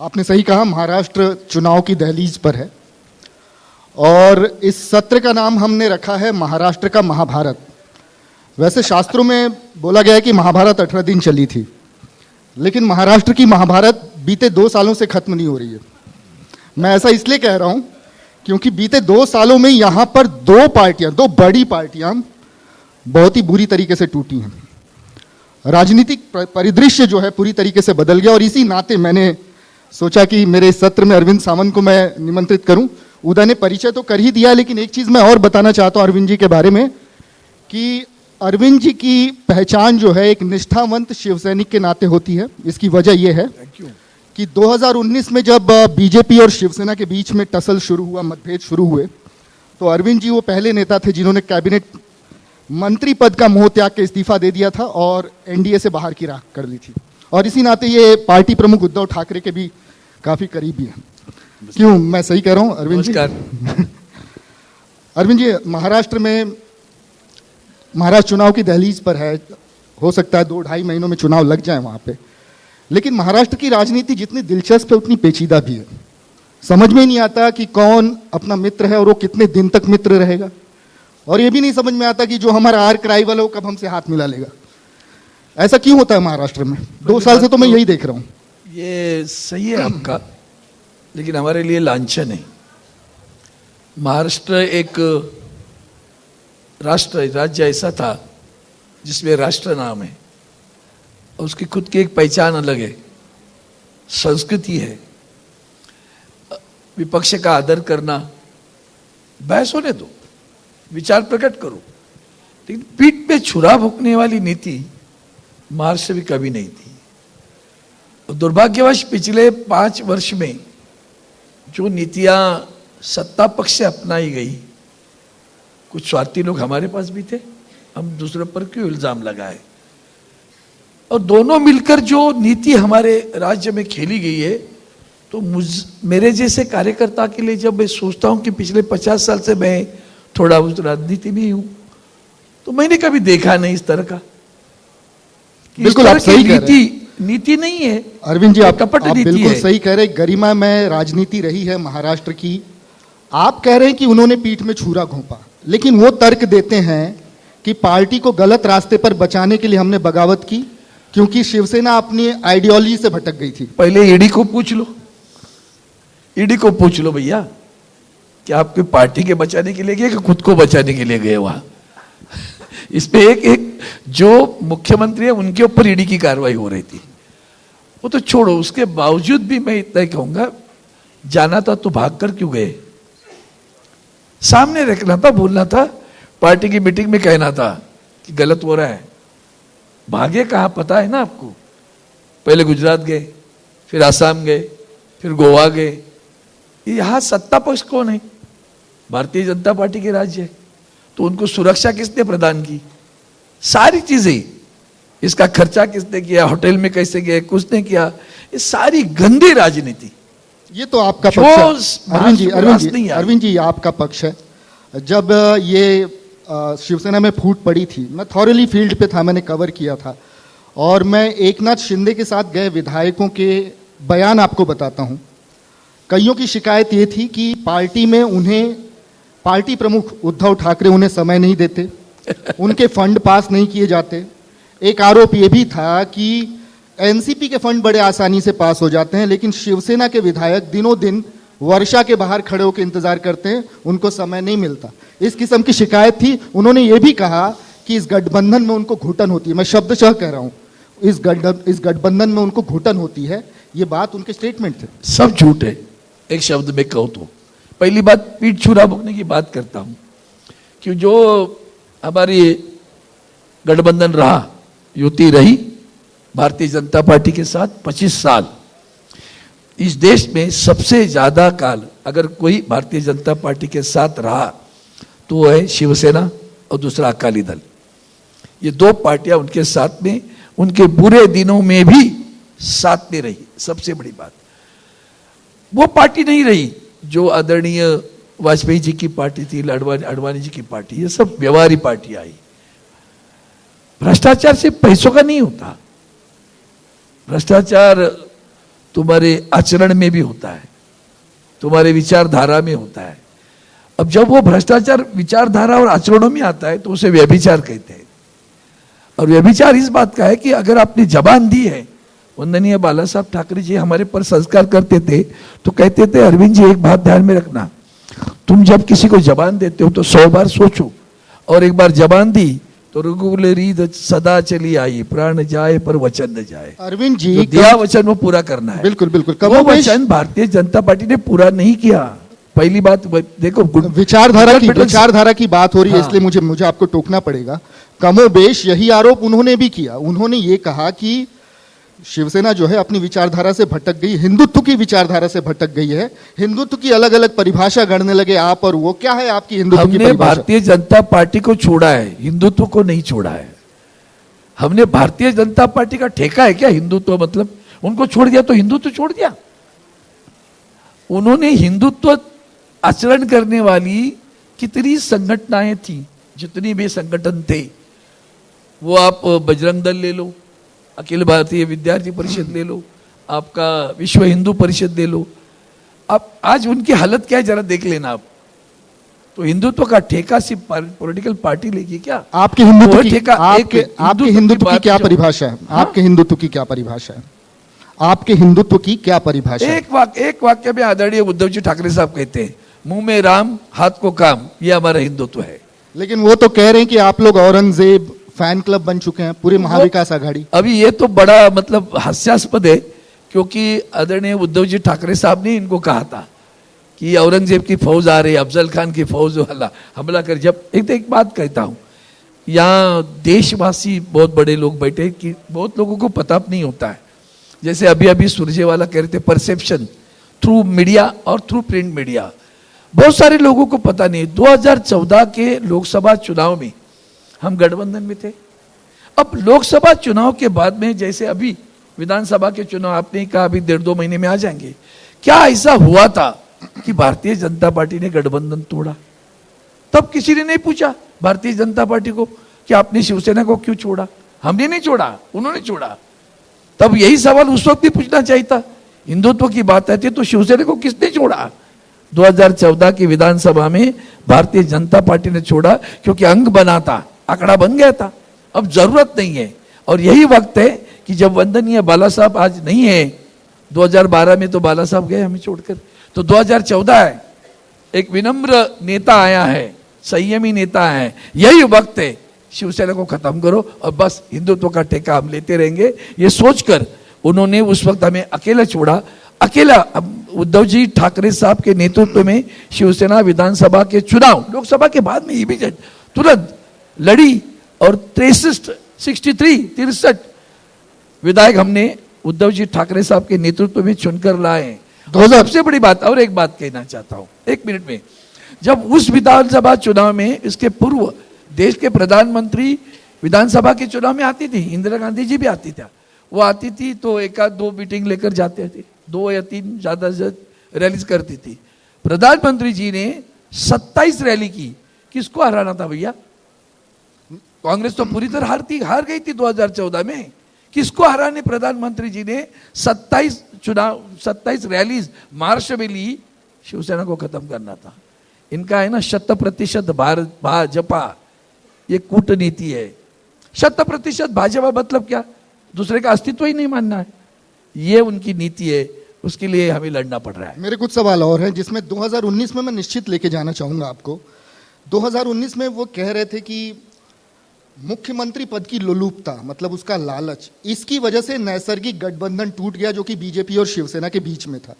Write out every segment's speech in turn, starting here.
आपने सही कहा, महाराष्ट्र चुनाव की दहलीज पर है और इस सत्र का नाम हमने रखा है महाराष्ट्र का महाभारत। वैसे शास्त्रों में बोला गया है कि महाभारत 18 दिन चली थी, लेकिन महाराष्ट्र की महाभारत बीते 2 सालों से खत्म नहीं हो रही है। मैं ऐसा इसलिए कह रहा हूं क्योंकि बीते 2 सालों में यहां पर 2 बड़ी पार्टियां बहुत ही बुरी तरीके से टूटी हैं। राजनीतिक परिदृश्य जो है पूरी तरीके से बदल गया और इसी नाते मैंने सोचा कि मेरे इस सत्र में अरविंद सावंत को मैं निमंत्रित करूं। उदय ने परिचय तो कर ही दिया, लेकिन एक चीज मैं और बताना चाहता हूं अरविंद जी के बारे में कि अरविंद जी की पहचान जो है एक निष्ठावंत शिवसैनिक के नाते होती है। इसकी वजह यह है कि 2019 में जब बीजेपी और शिवसेना के बीच में टसल शुरू हुआ, मतभेद शुरू हुए, तो अरविंद जी वो पहले नेता थे जिन्होंने कैबिनेट मंत्री पद का मोह त्याग के इस्तीफा दे दिया था और एनडीए से बाहर की राह कर ली थी। और इसी नाते ये पार्टी प्रमुख उद्धव ठाकरे के भी काफी करीबी हैं। क्यों, मैं सही कह रहा हूं अरविंद जी? अरविंद जी, महाराष्ट्र चुनाव की दहलीज पर है। हो सकता है 2-2.5 महीनों में चुनाव लग जाए वहां पे, लेकिन महाराष्ट्र की राजनीति जितनी दिलचस्प है उतनी पेचीदा भी है। समझ में नहीं आता कि कौन अपना मित्र है और वो कितने दिन तक मित्र रहेगा, और ये भी नहीं समझ में आता कि जो हमारा आर्क राइवल है वो कब हमसे हाथ मिला लेगा। ऐसा क्यों होता है महाराष्ट्र में? 2 साल से तो मैं यही देख रहा हूं। ये सही है आपका, लेकिन हमारे लिए लांछन है। महाराष्ट्र एक राज्य ऐसा था जिसमें राष्ट्र नाम है और उसकी खुद की एक पहचान अलग है, संस्कृति है। विपक्ष का आदर करना, बहस होने दो, विचार प्रकट करो, लेकिन पीठ पे छुरा भोंकने वाली नीति महाराष्ट्र में कभी नहीं थी। और दुर्भाग्यवश पिछले 5 वर्ष में जो नीतियां सत्ता पक्ष से अपनाई गई, कुछ स्वार्थी लोग हमारे पास भी थे, हम दूसरों पर क्यों इल्जाम लगाए, और दोनों मिलकर जो नीति हमारे राज्य में खेली गई है, तो मेरे जैसे कार्यकर्ता के लिए जब मैं सोचता हूं कि पिछले 50 साल से मैं थोड़ा उस राजनीति में ही हूं, तो मैंने कभी देखा नहीं इस तरह का। बिल्कुल आप सही कह रहे हैं। नीति नहीं है अरविंद जी, आप बिल्कुल है। सही कह रहे हैं। गरिमा में राजनीति रही है महाराष्ट्र की। आप कह रहे हैं कि उन्होंने पीठ में छुरा घोंपा, लेकिन वो तर्क देते हैं कि पार्टी को गलत रास्ते पर बचाने के लिए हमने बगावत की, क्योंकि शिवसेना अपनी आइडियोलॉजी से भटक गई थी। पहले ईडी को पूछ लो भैया कि आपकी पार्टी के बचाने के लिए गए कि खुद को बचाने के लिए गए वहां। इस पे एक जो मुख्यमंत्री है उनके ऊपर ईडी की कार्रवाई हो रही थी, वो तो छोड़ो, उसके बावजूद भी मैं इतना ही कहूंगा, जाना था तो भागकर क्यों गए? सामने रखना था, बोलना था, पार्टी की मीटिंग में कहना था कि गलत हो रहा है। भागे कहां पता है ना आपको? पहले गुजरात गए, फिर आसाम गए, फिर गोवा गए। यहां सत्ता पक्ष कौन है? भारतीय जनता पार्टी के राज्य है, तो उनको सुरक्षा किसने प्रदान की? सारी चीजें, इसका खर्चा किसने किया, होटल में कैसे गए, किसने किया, ये सारी गंदी राजनीति। ये तो आपका पक्ष है अरविंद जी, आपका पक्ष है। जब ये शिवसेना में फूट पड़ी थी, मैं थॉरली फील्ड पे था, मैंने कवर किया था, और मैं एकनाथ शिंदे के साथ गए विधायकों के बयान आपको बताता हूं। कईयों की शिकायत ये थी कि पार्टी में उन्हें पार्टी प्रमुख उद्धव ठाकरे उन्हें समय नहीं देते, उनके फंड पास नहीं किए जाते। एक आरोप ये भी था कि एनसीपी के फंड बड़े आसानी से पास हो जाते हैं, लेकिन शिवसेना के विधायक दिनों दिन वर्षा के बाहर खड़े होकर इंतजार करते हैं, उनको समय नहीं मिलता। इस किस्म की शिकायत थी। उन्होंने ये भी कहा कि इस गठबंधन में उनको घुटन होती है। मैं शब्दशः कह रहा हूं, इस गठबंधन में उनको घुटन होती है। ये बात उनके स्टेटमेंट थे। सब झूठ है। एक शब्द में कहूं तो पहली बात, पीठ छुरा भोंकने की बात करता हूं कि जो हमारी गठबंधन रहा, युति रही भारतीय जनता पार्टी के साथ 25 साल, इस देश में सबसे ज्यादा काल अगर कोई भारतीय जनता पार्टी के साथ रहा तो वो है शिवसेना और दूसरा अकाली दल। ये 2 पार्टियां उनके साथ में, उनके बुरे दिनों में भी साथ में रही। सबसे बड़ी बात, वो पार्टी नहीं रही जो आदरणीय वाजपेयी जी की पार्टी थी, अडवाणी जी की पार्टी, ये सब व्यवहारी पार्टी आई। भ्रष्टाचार से पैसों का नहीं होता, भ्रष्टाचार तुम्हारे आचरण में भी होता है, तुम्हारे विचारधारा में होता है। अब जब वो भ्रष्टाचार विचारधारा और आचरणों में आता है तो उसे व्यभिचार कहते हैं। और व्यभिचार इस बात का है कि अगर आपने जबान दी है, वंदनीय बाला साहब ठाकरे जी हमारे पर संस्कार करते थे तो कहते थे, अरविंद जी एक बात ध्यान में रखना, तुम जब किसी को जबान देते हो तो 100 बार सोचो, और एक बार जबान दी तो रघुकुल रीत सदा चली आई, प्राण जाए पर वचन न जाए। अरविंद जी जो दिया वचन वो पूरा करना है। बिल्कुल बिल्कुल। वो वचन भारतीय जनता पार्टी ने पूरा नहीं किया। पहली बात देखो, विचारधारा की बात हो रही है, हाँ। इसलिए मुझे आपको टोकना पड़ेगा। कमोबेश यही आरोप उन्होंने भी किया। उन्होंने ये कहा कि शिवसेना जो है अपनी विचारधारा से भटक गई, हिंदुत्व की विचारधारा से भटक गई है, हिंदुत्व की अलग अलग परिभाषा गढ़ने लगे आप और वो। क्या है आपकी हिंदुत्व की हमने परिभाषा? भारतीय जनता पार्टी को छोड़ा है, हिंदुत्व को नहीं छोड़ा है। हमने भारतीय जनता पार्टी का ठेका है क्या हिंदुत्व? मतलब उनको छोड़ दिया तो हिंदुत्व छोड़ दिया? उन्होंने हिंदुत्व आचरण करने वाली कितनी संगठनाएं थी, जितनी भी संगठन थे, वो आप बजरंग दल ले लो, अखिल भारतीय विद्यार्थी परिषद ले लो, आपका विश्व हिंदू परिषद ले लो, अब आज उनकी हालत क्या है जरा देख लेना आप। तो हिंदुत्व का ठेका सिर्फ पॉलिटिकल पार्टी लेगी क्या? आपके हिंदुत्व वो की ठेका आपके हिंदुत्व की क्या परिभाषा है? आपके हिंदुत्व की क्या परिभाषा है? आपके हिंदुत्व की क्या परिभाषा है? एक वाक्य में आदरणीय उद्धव जी ठाकरे साहब कहते हैं, मुंह में राम हाथ को काम, ये हमारा हिंदुत्व है। लेकिन वो तो कह रहे हैं कि आप लोग औरंगजेब फैन क्लब बन चुके हैं, पूरी महाविकास आघाड़ी। अभी ये तो बड़ा मतलब हास्यास्पद है, क्योंकि आदरणीय उद्धव जी ठाकरे साहब ने इनको कहा था कि औरंगजेब की फौज आ रही, अफजल खान की फौज वाला हमला कर। जब एक बात कहता हूं, यहाँ देशवासी बहुत बड़े लोग बैठे कि बहुत लोगों को पता नहीं होता है। जैसे अभी अभी सुरजेवाला कह रहे थे, परसेप्शन थ्रू मीडिया और थ्रू प्रिंट मीडिया, बहुत सारे लोगों को पता नहीं। 2014 के लोकसभा चुनाव में हम गठबंधन में थे। अब लोकसभा चुनाव के बाद में, जैसे अभी विधानसभा के चुनाव आपने कहा अभी 1.5-2 महीने में आ जाएंगे, क्या ऐसा हुआ था कि भारतीय जनता पार्टी ने गठबंधन तोड़ा? तब किसी ने नहीं पूछा भारतीय जनता पार्टी को कि आपने शिवसेना को क्यों छोड़ा? हमने नहीं छोड़ा, उन्होंने छोड़ा। तब यही सवाल उस वक्त भी पूछना चाहिए था। हिंदुत्व की बात आती है तो शिवसेना को किसने छोड़ा? 2014 की विधानसभा में भारतीय जनता पार्टी ने छोड़ा, क्योंकि अंग बना था, आंकड़ा बन गया था। अब जरूरत नहीं है। और यही वक्त है कि जब वंदनीय बाला साहब आज नहीं है, 2012 में तो बाला साहब गए हमें छोड़कर, तो 2014 है, एक विनम्र नेता आया है, संयमी नेता है। यही वक्त है, शिवसेना को खत्म करो और बस हिंदुत्व का ठेका हम लेते रहेंगे, ये सोचकर उन्होंने उस वक्त हमें अकेला छोड़ा। अकेला उद्धव जी ठाकरे साहब के नेतृत्व में शिवसेना विधानसभा के चुनाव, लोकसभा के बाद में इमीडिएट तुरंत लड़ी और 63 विधायक हमने उद्धव जी ठाकरे साहब के नेतृत्व में चुनकर लाए। और सबसे बड़ी बात, और एक बात कहना चाहता हूं 1 मिनट में, जब उस विधानसभा चुनाव में, इसके पूर्व देश के प्रधानमंत्री विधानसभा के चुनाव में आती थी, इंदिरा गांधी जी भी आती थी, वो आती थी तो 1-2 मीटिंग लेकर जाते थे, 2 या 3 ज्यादा रैलीज करती थी। प्रधानमंत्री जी ने 27 रैली की। किसको हराना था भैया? कांग्रेस तो पूरी तरह हार गई थी 2014 में। किसको हराने प्रधानमंत्री जी ने 27 रैलीज महाराष्ट्र में ली? शिवसेना को खत्म करना था। इनका है ना 100% भाजपा, ये कूटनीति है। 100% भाजपा मतलब क्या? दूसरे का अस्तित्व ही नहीं मानना है, ये उनकी नीति है। उसके लिए हमें लड़ना पड़ रहा है। मेरे कुछ सवाल और हैं जिसमें 2019 में मैं निश्चित लेके जाना चाहूंगा आपको। 2019 में वो कह रहे थे कि मुख्यमंत्री पद की लोलुपता, मतलब उसका लालच, इसकी वजह से नैसर्गिक गठबंधन टूट गया जो कि बीजेपी और शिवसेना के बीच में था।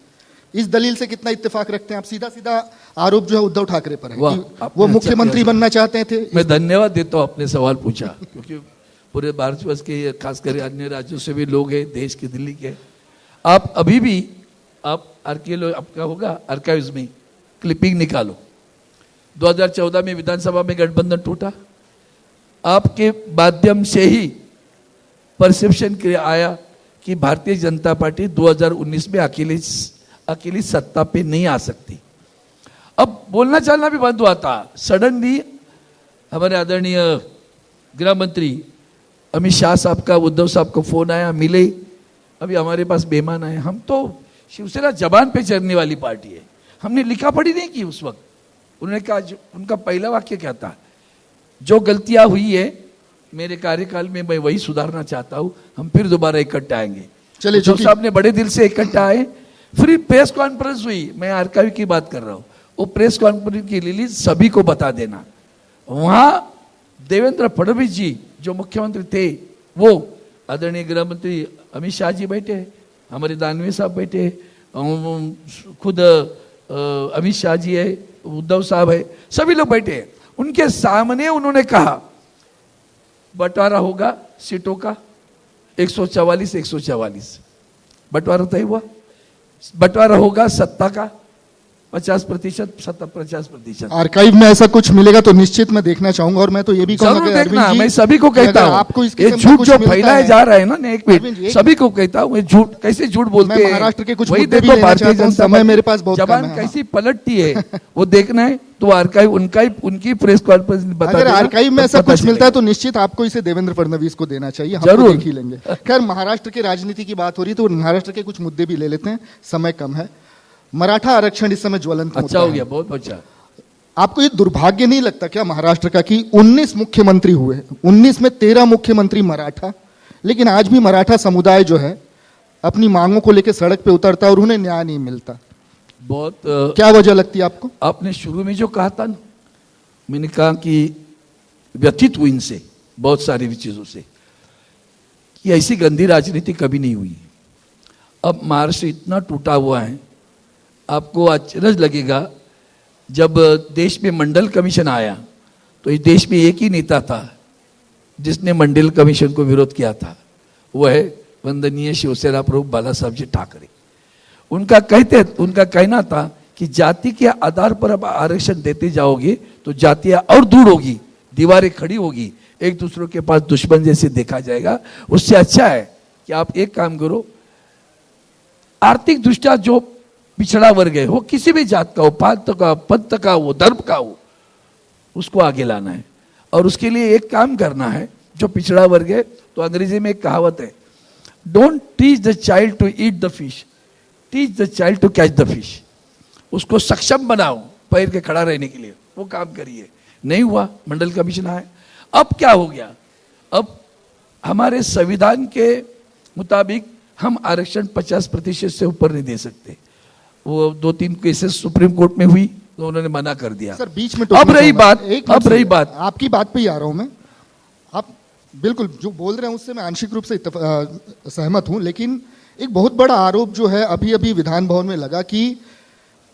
इस दलील से कितना इत्तेफाक रखते हैं आप? सीधा सीधा आरोप जो है उद्धव ठाकरे पर है कि वो मुख्यमंत्री बनना चाहते थे। मैं धन्यवाद देता हूं आपने सवाल पूछा, क्योंकि पूरे भारतवर्ष के, खासकर अन्य राज्यों से भी लोग हैं, देश के, दिल्ली के। आप अभी भी आप आपका होगा आर्काइव्स में क्लिपिंग निकालो, 2014 में विधानसभा में गठबंधन टूटा, आपके माध्यम से ही परसेप्शन आया कि भारतीय जनता पार्टी 2019 में अकेली सत्ता पे नहीं आ सकती। अब बोलना चालना भी बंद हुआ था। सडनली हमारे आदरणीय गृह मंत्री अमित शाह साहब का उद्धव साहब को फोन आया, मिले अभी हमारे पास बेमान आए, हम तो शिवसेना जबान पे चढ़ने वाली पार्टी है, हमने लिखा पढ़ी नहीं की उस वक्त। उन्होंने कहा, उनका पहला वाक्य क्या था, जो गलतियां हुई है मेरे कार्यकाल में मैं वही सुधारना चाहता हूं, हम फिर दोबारा इकट्ठा आएंगे। चलिए, जो साहब ने बड़े दिल से इकट्ठा आए, फिर प्रेस कॉन्फ्रेंस हुई, मैं आर्काइव की बात कर रहा हूं, वो प्रेस कॉन्फ्रेंस की रिलीज सभी को बता देना। वहां देवेंद्र फडणवीस जी जो मुख्यमंत्री थे, वो आदरणीय गृह मंत्री अमित शाह जी बैठे, हमारे दानवे साहब बैठे, खुद अमित शाह जी है, उद्धव साहब है, सभी लोग बैठे हैं। उनके सामने उन्होंने कहा बंटवारा होगा सीटों का 144 बंटवारा तय हुआ, बंटवारा होगा सत्ता का 50%, 50%। आर्काइव में ऐसा कुछ मिलेगा तो निश्चित मैं देखना चाहूंगा। और मैं तो ये भी कहूंगा जरूर कि देखना, अरविंद जी, मैं सभी को कहता अगर हूं, आपको इसके ये संबंध झूठ कुछ जो मिलता फैलाया है- जा रहा है ना, एक अरविंद जी, मिनट, सभी को कहता हूं, ये झूठ कैसे झूठ बोलते मैं हैं। महाराष्ट्र के कुछ वही मुद्दे भी देखो लेना भारतीय चाहता हूं, जनता समय पार्टी मेरे पास बहुत जबान कम है। कैसी पलटती है वो देखना है तो आर्काइव उनकी प्रेस कॉन्फ्रेंस बता अगर देना, आर्काइव में तब ऐसा पता कुछ मिलता चलेगा। है तो निश्चित आपको इसे देवेंद्र फडणवीस को देना चाहिए, हम तो जरूर। देख ही लेंगे। खैर, महाराष्ट्र की राजनीति की बात हो रही है तो महाराष्ट्र के कुछ मुद्दे भी ले लेते हैं, समय कम है। मराठा आरक्षण इस समय ज्वलंत अच्छा मुद्दा हो है। गया, बहुत अच्छा। आपको ये दुर्भाग्य नहीं लगता क्या महाराष्ट्र का कि 19 मुख्यमंत्री हुए, 19 में 13 मुख्यमंत्री मराठा, लेकिन आज भी मराठा समुदाय जो है अपनी मांगों को लेकर सड़क पे उतरता है और उन्हें न्याय नहीं मिलता। बहुत क्या वजह लगती है आपको? आपने शुरू में जो कहा था ना, मैंने कहा कि व्यथित हुई इनसे बहुत सारी चीजों से, कि ऐसी गंदी राजनीति कभी नहीं हुई। अब महाराष्ट्र इतना टूटा हुआ है, आपको आश्चर्य लगेगा, जब देश में मंडल कमीशन आया तो इस देश में एक ही नेता था जिसने मंडल कमीशन को विरोध किया था, वह है वंदनीय शिवसेना प्रमुख बाला साहब जी ठाकरे। उनका कहना था कि जाति के आधार पर अब आरक्षण देते जाओगे तो जातियां और दूर होगी, दीवारें खड़ी होगी, एक दूसरे के पास दुश्मन जैसे देखा जाएगा। उससे अच्छा है कि आप एक काम करो, आर्थिक दृष्टया जो पिछड़ा वर्ग है, वो किसी भी जात का हो, पात का, पंथ का हो, धर्म का हो, उसको आगे लाना है। और उसके लिए एक काम करना है, जो पिछड़ा वर्ग है, तो अंग्रेजी में एक कहावत है, don't teach the child to eat the fish, teach the child to catch the fish. उसको सक्षम बनाओ पैर के खड़ा रहने के लिए, वो काम करिए। नहीं हुआ, मंडल कमीशन आया। अब क्या हो गया, अब हमारे संविधान के मुताबिक हम आरक्षण 50% से ऊपर नहीं दे सकते। वो 2-3 केसेस सुप्रीम कोर्ट में हुई तो उन्होंने मना कर दिया। सर, बीच में अब रही टोकना बात आपकी बात पे ही आ रहा हूं मैं। आप बिल्कुल जो बोल रहे हैं उससे मैं आंशिक रूप से सहमत हूं, लेकिन एक बहुत बड़ा आरोप जो है अभी अभी विधान भवन में लगा कि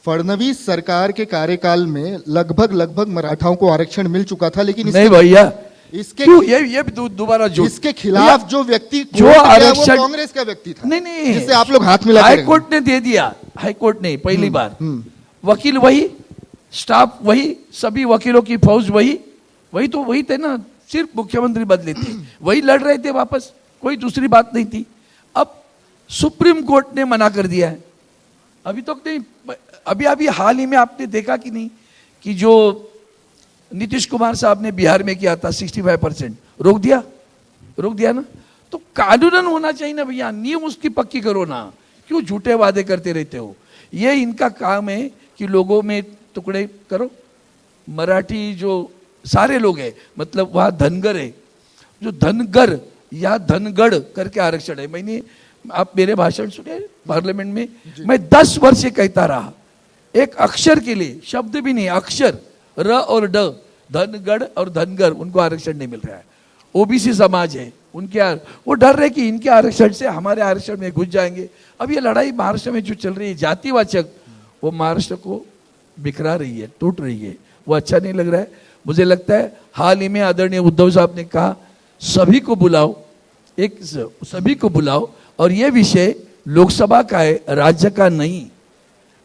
फडणवीस सरकार के कार्यकाल में लगभग मराठाओं को आरक्षण मिल चुका था, लेकिन नहीं भैया, इसके क्यों ये दोबारा जो इसके खिलाफ जो व्यक्ति जो कोर्ट गया, आरक्षण- वो कांग्रेस का व्यक्ति था। नहीं जिससे आप लोग हाथ मिला हाई कोर्ट ने दे दिया, हाई कोर्ट ने पहली बार, वकील वही, स्टाफ वही, सभी वकीलों की फौज वही थे ना, सिर्फ मुख्यमंत्री बदले थे, वही लड़ रहे थे वापस, कोई दूसरी बात नहीं थी। अब सुप्रीम कोर्ट ने मना कर दिया है, अभी तक नहीं, अभी हाल ही में आपने देखा कि नहीं कि जो नीतीश कुमार साहब ने बिहार में किया था 65%, रोक दिया ना। तो कानूनन होना चाहिए ना भैया, नियम उसकी पक्की करो ना, क्यों झूठे वादे करते रहते हो। ये इनका काम है कि लोगों में टुकड़े करो। मराठी जो सारे लोग हैं, मतलब वहाँ धनगर है, जो धनगर या धनगढ़ करके आरक्षण है। मैंने, आप मेरे भाषण सुने पार्लियामेंट में, मैं 10 वर्ष से कहता रहा, एक अक्षर के लिए, शब्द भी नहीं, अक्षर र और ड, धनगढ़ और धनगर, उनको आरक्षण नहीं मिल रहा है। ओबीसी समाज है, उनके वो डर रहे कि इनके आरक्षण से हमारे आरक्षण में घुस जाएंगे। अब ये लड़ाई महाराष्ट्र में जो चल रही है जातिवाचक, वो महाराष्ट्र को बिखरा रही है, टूट रही है, वो अच्छा नहीं लग रहा है। मुझे लगता है हाल ही में आदरणीय उद्धव साहब ने कहा सभी को बुलाओ, सभी को बुलाओ, और ये विषय लोकसभा का है, राज्य का नहीं।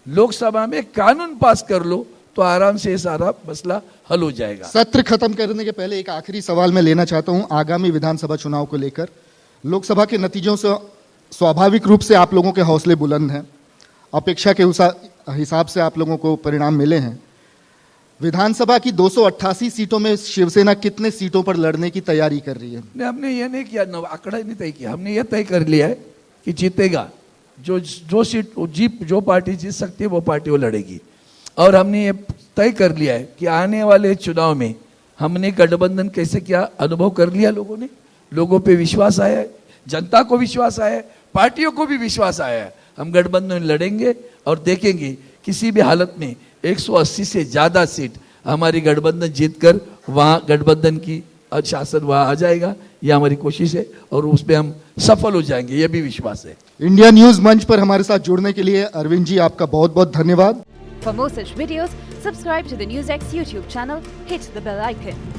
लोकसभा में कानून पास कर लो तो आराम से सारा मसला हल हो जाएगा। सत्र खत्म करने के पहले एक आखिरी सवाल मैं लेना चाहता हूं आगामी विधानसभा चुनाव को लेकर। लोकसभा के नतीजों से स्वाभाविक रूप से आप लोगों के हौसले बुलंद हैं, अपेक्षा के हिसाब से आप लोगों को परिणाम मिले हैं। विधानसभा की 288 सीटों में शिवसेना कितने सीटों पर लड़ने की तैयारी कर रही है? हमने ये नहीं किया, आंकड़ा नहीं तय किया, हमने ये तय कर लिया है कि जीतेगा, जो सीट जीत जो पार्टी जीत सकती है वो पार्टी वो लड़ेगी। और हमने ये तय कर लिया है कि आने वाले चुनाव में हमने गठबंधन कैसे किया अनुभव कर लिया, लोगों ने, लोगों पे विश्वास आया है, जनता को विश्वास आया है, पार्टियों को भी विश्वास आया है। हम गठबंधन लड़ेंगे और देखेंगे किसी भी हालत में 180 से ज्यादा सीट हमारी गठबंधन जीतकर वहां गठबंधन की शासन वहां आ जाएगा। ये हमारी कोशिश है और उसमें हम सफल हो जाएंगे, ये भी विश्वास है। इंडिया न्यूज मंच पर हमारे साथ जुड़ने के लिए अरविंद जी आपका बहुत बहुत धन्यवाद। For more such videos, subscribe to the NewsX YouTube channel, hit the bell icon.